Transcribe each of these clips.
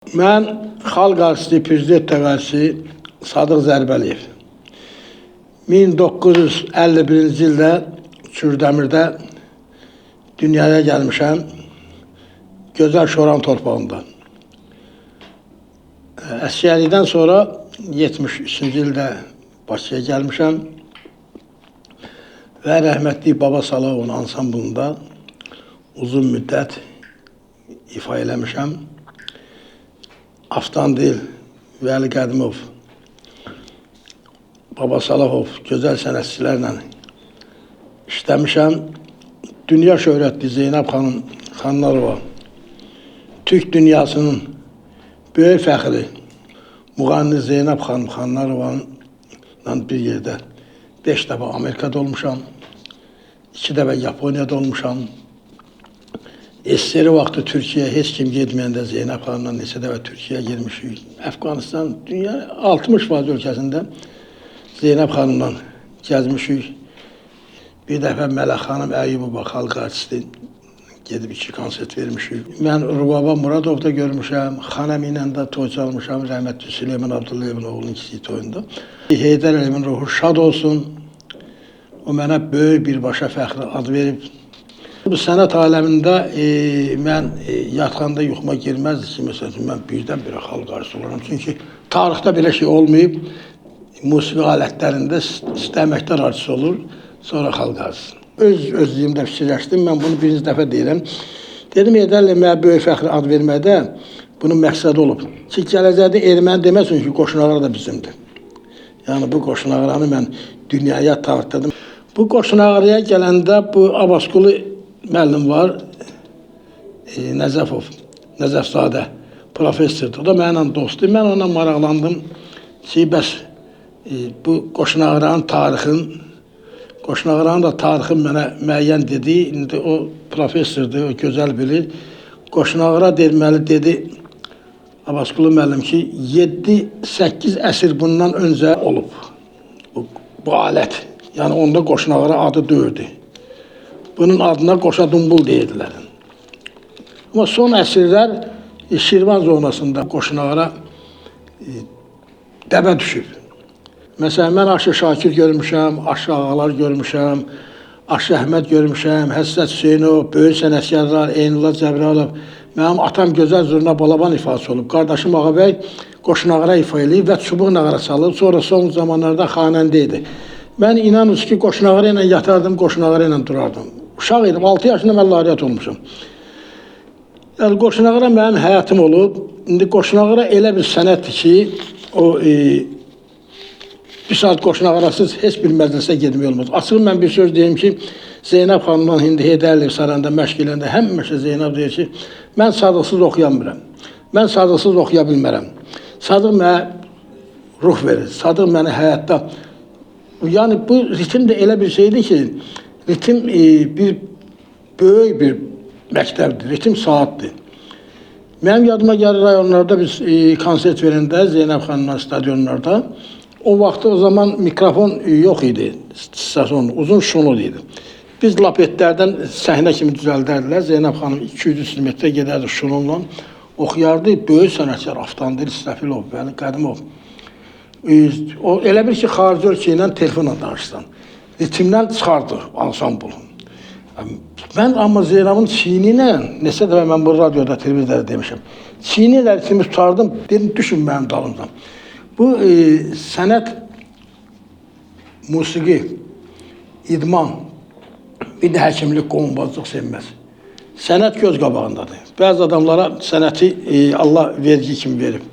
Mən xalq artisti, prezident təqaüdçüsü Sadıq Zərbəliyev 1951-ci ildə Kürdəmirdə dünyaya gəlmişəm, gözəl Şoran torpağında. Əsgərlikdən sonra 73-cü ildə Bakıya gəlmişəm və rəhmətli Baba Salahovun ansamblında uzun müddət ifa eləmişəm. Avtandil, Vəli Qədimov, Baba Salahov gözəl sənətçilərlə işləmişəm. Dünya şöhrətli Zeynəb xanım Xanlarova, Türk dünyasının böyük fəxri müğənni Zeynəb xanım Xanlarovanla bir yerdə 5 dəfə Amerikada olmuşam, 2 dəfə Yaponiyada olmuşam. SSR vaxtı Türkiyəyə heç kim getməyəndə Zeynəb xanımla neçə dəfə Türkiyəyə girmişik. Əfqanistan, dünya 60% ölkəsində Zeynəb xanımla gəzmişik. Bir dəfə Mələk xanım Əyyubova xalq artisti gedib 2 konsert vermişik. Mən Rubaba Muradovda görmüşəm, Xanəm ilə də toy çalmışam, rəhmətli Süleyman Abdullayevin oğlunun kiçik toyunda. Heydər Əliyevin ruhu şad olsun. O mənə böyük birbaşa fəxri ad verib. Bu sənət aləmində mən yatxanda yuxuma girməzdi ki, məsələn, mən birdən-birə xalq artisti olaram. Çünki tarixdə belə şey olmayıb. Musiqi alətlərində əməkdar artisti olur, sonra xalq artisti. Özlüyümdə fikirləşdim, mən bunu birinci dəfə deyirəm. Dedim, Heydər mənə böyük fəxri ad verməkdə bunun məqsədi olub. Ki, gələcəkdə erməni deməsin ki, Qoşunağara da bizimdir. Yəni, bu Qoşunağaranı mən dünyaya tanıtdım. Bu Qoşunağaraya gələndə bu Abbasqulu müəllim var, Nəzəfov, Nəzəfzadə, professordur. O da mənimlə dostdur. Mən ona maraqlandım ki, bəs bu Qoşunağaranın da tarixin mənə müəyyən dedi. İndi o professordur, o gözəl bilir. Qoşunağara deməli dedi, Abbasqulu müəllim ki, 7-8 əsr bundan öncə olub bu alət. Yəni, onda Qoşunağara adı döyürdü. Bunun adına Qoşadumbul deyirdilər. Amma son əsrlər Şirvan zonasında Qoşunağara dəbə düşüb. Məsələn, mən Aşı Şakir görmüşəm, Aşı Ağalar görmüşəm, Aşı Əhməd görmüşəm, Həsrət Hüseynov, böyük sənətkarlar, Eynullah Cəbralov. Mənim atam gözəl zurna balaban ifası olub. Qardaşım Ağabəy Qoşunağara ifa eləyib və çubuq nağara salıb. Sonra son zamanlarda xanəndə idi. Mən inanırsınız ki, Qoşunağara ilə yatardım, Qoşunağara ilə durardım. Uşaq idim, 6 yaşında mən lariyyat olmuşum. Yəni, Qoşunağara mənim həyatım olub. İndi Qoşunağara elə bir sənətdir ki, o bir saat Qoşunağarasız heç bir məclisə getmək olmaz. Açıq mən bir söz deyim ki, Zeynəb xanımla indi Heydər Əliyev sarayında məşq eləndə həmişə Zeynəb deyir ki, mən sadıqsız oxuya bilmirəm. Mən sadıqsız oxuya bilmərəm. Sadıq mənə ruh verir. Sadıq mənə həyatda. Yəni, bu ritim də elə bir şeydir ki, ritim böyük bir məktəbdir, ritim saatdir. Mənim yadıma gəlir rayonlarda biz konsert verəndə Zeynəb xanımla stadionlarda, o vaxtda o zaman mikrofon yox idi, uzun şunlu idi. Biz lapetlərdən səhnə kimi düzəldərdilər, Zeynəb xanım 200 metrə gedərdi şununla, oxuyardı, böyük sənətkar Avtandil İstəfilov, Vəli Qədimov. O elə bir ki, xarici ölkə ilə telefonla danışsan, ritimdən çıxardı ansambul. Mən amma Zeynəbin çiyini ilə, neçə dəfə mən bu radioda, televizorda demişəm, çiyini ilə ritmi tutardım, dedim, düşün mənim dalımdan. Bu sənət, musiqi, idman, bir də həkimlik, qohumbazdıq sevməz. Sənət göz qabağındadır. Bəzi adamlara sənəti Allah vergi kimi verib.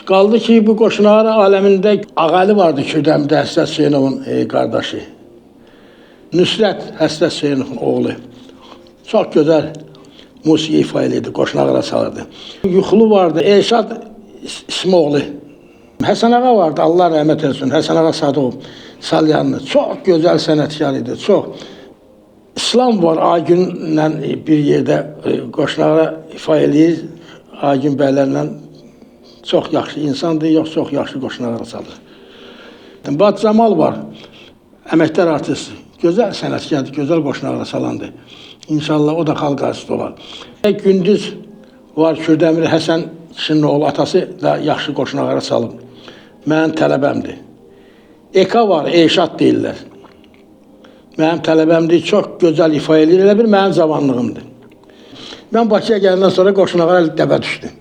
Qaldı ki, bu Qoşunağara aləmində Ağəli vardı Kürdəmirdə, Həsrət Hüseynovun qardaşı. Nüsrət Həsrət Hüseynovun oğlu. Çox gözəl musiqi ifa edirdi, Qoşunağara salırdı. Yuxulu vardı, Elşad İsmoğlu. Həsən Ağa vardı, Allah rəhmət etsin, Həsən Ağa Sadıq Salyanlı. Çox gözəl sənətkar idi, çox. İslam var, Aygünlə bir yerdə Qoşunağara ifa edir, Aygün bəylərlə çox yaxşı insandır, yox, çox yaxşı Qoşunağara salır. Bat Camal var, əməkdar artist, gözəl sənətkardır, gözəl Qoşunağara salandır. İnşallah o da xalq artisti olar. Gündüz var Kürdəmir Həsən kişinin oğlu, atası da yaxşı qoşun ağara salıb. Mənim tələbəmdir. Eka var, Eşat deyirlər. Mənim tələbəmdir, çox gözəl ifa edir, elə bir mənim cavanlığımdır. Mən Bakıya gələndən sonra qoşun ağara dəbə düşdüm.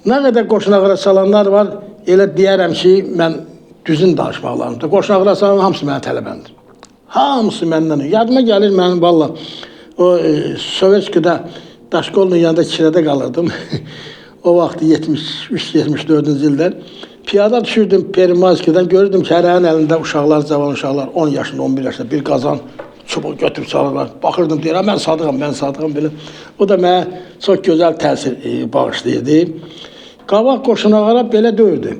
Nə qədər qoşun ağara salanlar var, elə deyərəm ki, mən düzün danışmaqlarımda. Qoşun ağara salan hamısı mənim tələbəmdir. Hamısı məndən. Yadıma gəlir mənim valla, o Sovetskidə Daşqolunun yanında kirədə qalırdım. O vaxt 73-74-cü illər. Piyada düşürdüm Perimayskidən, görürdüm ki, hərənin əlində uşaqlar, cavan uşaqlar, 10 yaşında, 11 yaşında bir qazan çubuq götürüb salırlar. Baxırdım, deyirəm, mən sadığam, belə. O da mənə çox gözəl təsir bağışlayırdı. Qabaq qoşun ağara belə döyürdü.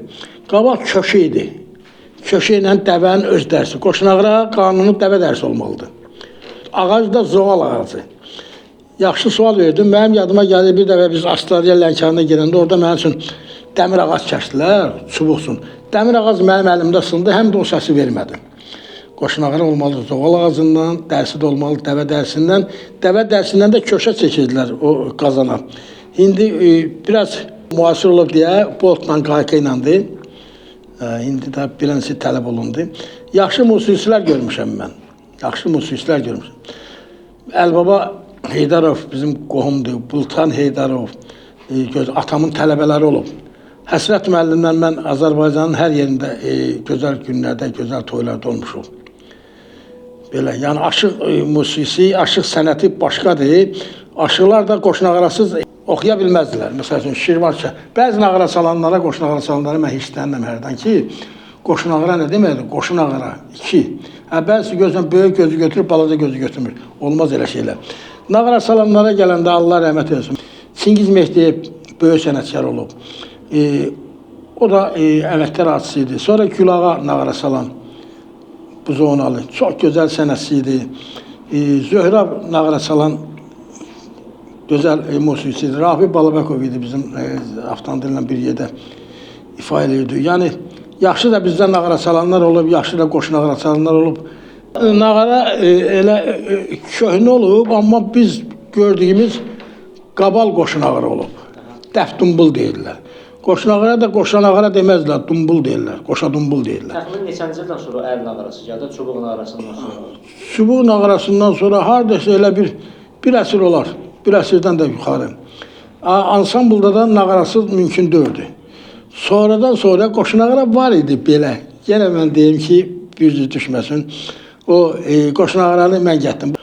Qabaq köşü idi. Köşü ilə dəvənin öz dərsi. Qoşun ağara qanunu dəvə dərsi olmalıdır. Ağac da zoğal ağacı. Yaxşı sual verdim. Mənim yadıma gəlir, bir dəfə biz Astraliya Lənkərində girəndə orada mənim üçün dəmir ağac kəsdilər, çubuqsun. Dəmir ağac mənim əlimdə sındı, həm də o səsi vermədim. Qoşun ağara olmalıdır zoğal ağacından, dərsi də olmalı dəvə dərsindən. Dəvə dərsindən də köşə çəkirdilər o qazana. İndi biraz müasir olub deyə boltla, qayqa iləndir. İndi də biləncə tələb olundu. Yaxşı musiqicilər görmüşəm mən. Yaxşı musiqicilər görmüşəm. Əlbaba Heydarov bizim qohumdur. Bultan Heydarov atamın tələbələri olub. Həsrət müəllimdən mən Azərbaycanın hər yerində gözəl günlərdə, gözəl toylarda olmuşuq. Belə, yəni aşıq musiqisi, aşıq sənəti başqadır. Aşıqlar da qoşun ağarasız oxuya bilməzdilər. Məsəl üçün, Şirvanşah. Bəzi ağara salanlara, qoşun ağara salanlara mən hirslənirəm hərdən ki, qoşun ağara nə deməkdir? Qoşun ağara, 2. Bəzi gözdən böyük gözü götürüb, balaca gözü götürmür. Olmaz elə şeylər. Nağara salanlara gələndə Allah rəhmət etsin. Çingiz Mehdiyev böyük sənətkar olub. O da əvətlər artısı idi. Sonra Gülağa nağara salan Buzonalı. Çox gözəl sənətçi idi. Zöhrab nağara salan gözəl musiqisi idi. Rafi Balabəkov idi bizim avtomobillə bir yerdə ifa edirdi. Yəni, yaxşı da bizdən nağara salanlar olub, yaxşı da qoşun nağara salanlar olub. Nağara elə köhnə olub, amma biz gördüyümüz qabal qoşun ağara olub. Dəf dumbul deyirlər. Qoşun ağara da qoşan ağara deməzlər, dumbul deyirlər, qoşa dumbul deyirlər. Təxmin neçənci ildən sonra əl nağarası gəldi, çubuğun nağarasından sonra? Çubuğun nağarasından sonra hardasa elə bir əsr olar, bir əsrdən də yuxarı. Ansambulda da nağarasız mümkün deyildi. Sonradan sonra qoşun ağara var idi belə. Yenə mən deyim ki, yüzü düşməsin. O qoşun ağaranı mən getdim.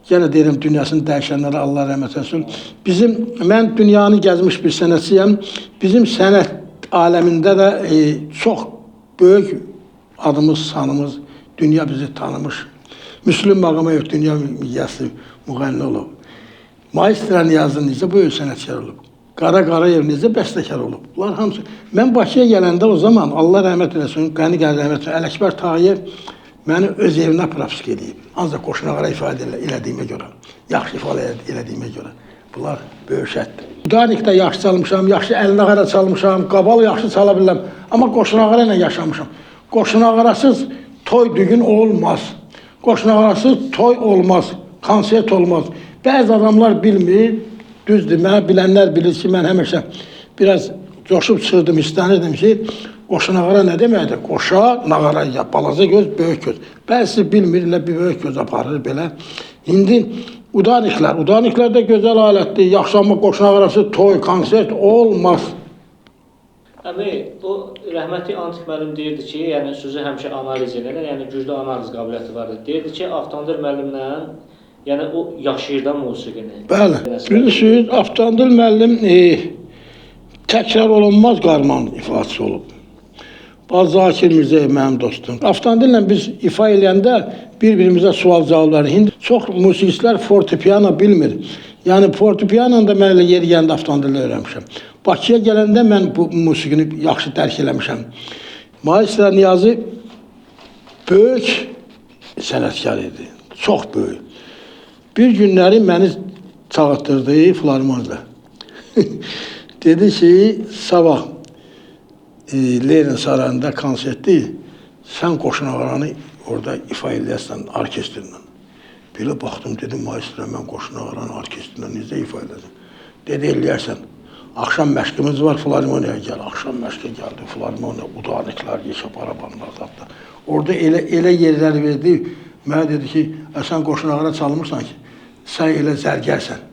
Yenə deyirəm, dünyasını dəyişənlərə Allah rəhmət etsin. Mən dünyanı gəzmiş bir sənətçiyəm. Bizim sənət aləmində də çox böyük adımız, sanımız, dünya bizi tanımış. Müslüm Mağamayev dünya miqyaslı müğənni olub. Maestro Niyazlı necə böyük sənətkar olub. Qara Qarayev necə bəstəkar olub. Bunlar hamısı. Mən Bakıya gələndə o zaman Allah rəhmət eləsin, Qəni rəhmət eləsin, Ələkbər Tağıyev məni öz evinə propisk edib. Ancaq qoşun ağara ifadə elədiyimə görə, yaxşı ifadə elədiyimə görə. Bunlar böyük şərtdir. Udanikdə yaxşı çalmışam, yaxşı əlin ağara çalmışam, qabal yaxşı çala bilirəm. Amma qoşun ağara ilə yaşamışam. Qoşun ağarasız toy düğün olmaz. Qoşun ağarasız toy olmaz, konsert olmaz. Bəzi adamlar bilmir, düzdür. Mənə bilənlər bilir ki, mən həmişə biraz coşub çıxırdım, istənirdim ki, qoşun ağara nə deməkdir? Qoşa, nağara, balaca göz, böyük göz. Bəzisi bilmirlər, bir böyük göz aparır belə. İndi udaniklər də gözəl alətdir. Yaxşı, amma qoşun ağarası toy, konsert olmaz. Əmi, o rəhmətli Antik müəllim deyirdi ki, yəni sözü həmişə analiz edirlər, yəni güclü analiz qabiliyyəti vardır. Deyirdi ki, Avtomobil müəllimlə, yəni o yaşayırdan musiqini. Bəli, bilirsiniz, Avtomobil müəllim təkrar olunmaz qarman ifaçısı olub. Zakir Mirzəyev mənim dostum. Avtomobillə biz ifa eləyəndə bir-birimizə sual cavabları. İndi çox musiqicilər fortepiano bilmir. Yəni fortepiano da mən elə yeri gəlində avtomobillə öyrənmişəm. Bakıya gələndə mən bu musiqini yaxşı dərk eləmişəm. Maestro Niyazı böyük sənətkar idi. Çox böyük. Bir günləri məni çağırtdırdı filarmoniyada. Dedi ki, sabah Lenin sarayında konsertdir, sən qoşun ağaranı orada ifa eləyəsən orkestrlə. Belə baxdım, dedim, maestro, mən qoşun ağaranı orkestrlə necə ifa eləyəsən? Dedi, eləyərsən. Akşam məşqimiz var, filarmoniya gəl. Akşam məşqə gəldi, filarmoniya, udarniklər, yeşə barabanlar tapdı. Orada elə yerlər verdi, mənə dedi ki, sən qoşunağına çalmırsan ki, sən elə zərgərsən.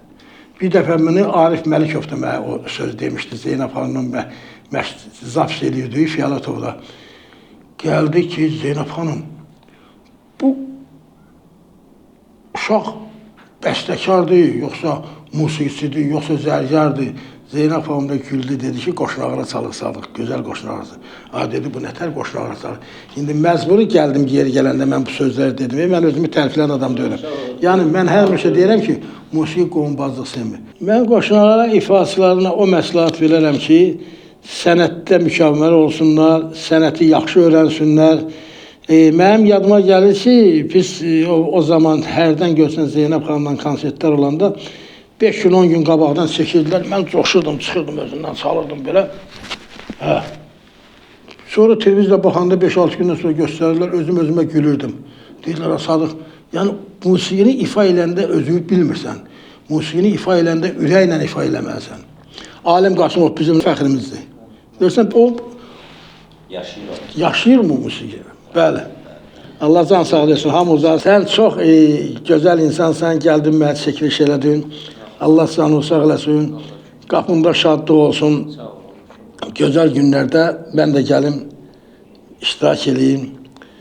Bir dəfə məni Arif Məlikov da mənə o söz demişdi, Zeynəb xanımın zaps edirdi Fiyalatovda. Gəldi ki, Zeynəb xanım, bu uşaq bəstəkardır, yoxsa musiqisidir, yoxsa zərgərdir. Zeynəb xanım da güldü, dedi ki, qoşunağına çalıq-sadıq, gözəl qoşunağına. Dedi, bu nətər qoşunağına çalıq. İndi məcburi gəldim yeri gələndə mən bu sözləri dedim. Mən özümü tərifləyən adam deyirəm. Yəni, mən həmişə deyirəm ki, musiqi qohumbazlıq sevmir. Mən qoşunağına ifaçılarına o məsləhət verərəm ki, sənətdə mükəmməl olsunlar, sənəti yaxşı öyrənsinlər. Mənim yadıma gəlir ki, biz o zaman hərdən görsən Zeynəb xanımdan konsertlər olanda 5 gün, 10 gün qabaqdan çəkirdilər. Mən coşurdum, çıxırdım özündən, çalırdım belə. Sonra televiziyada baxanda 5-6 gündən sonra göstərirlər, özümə gülürdüm. Deyirlər, Sadıq, yəni musiqini ifa eləndə özünü bilmirsən. Musiqini ifa eləndə ürəklə ifa eləməlisən. Alim Qasımov bizim fəxrimizdir. Görsən, o yaşayır mı musiqi? Bəli. Allah can sağ olsun, hamımıza. Sən çox gözəl insansan, gəldin mənə çəkiliş elədin. Allah canı sağ eləsin, qapında şadlıq olsun. Gözəl günlərdə mən də gəlim, iştirak edeyim.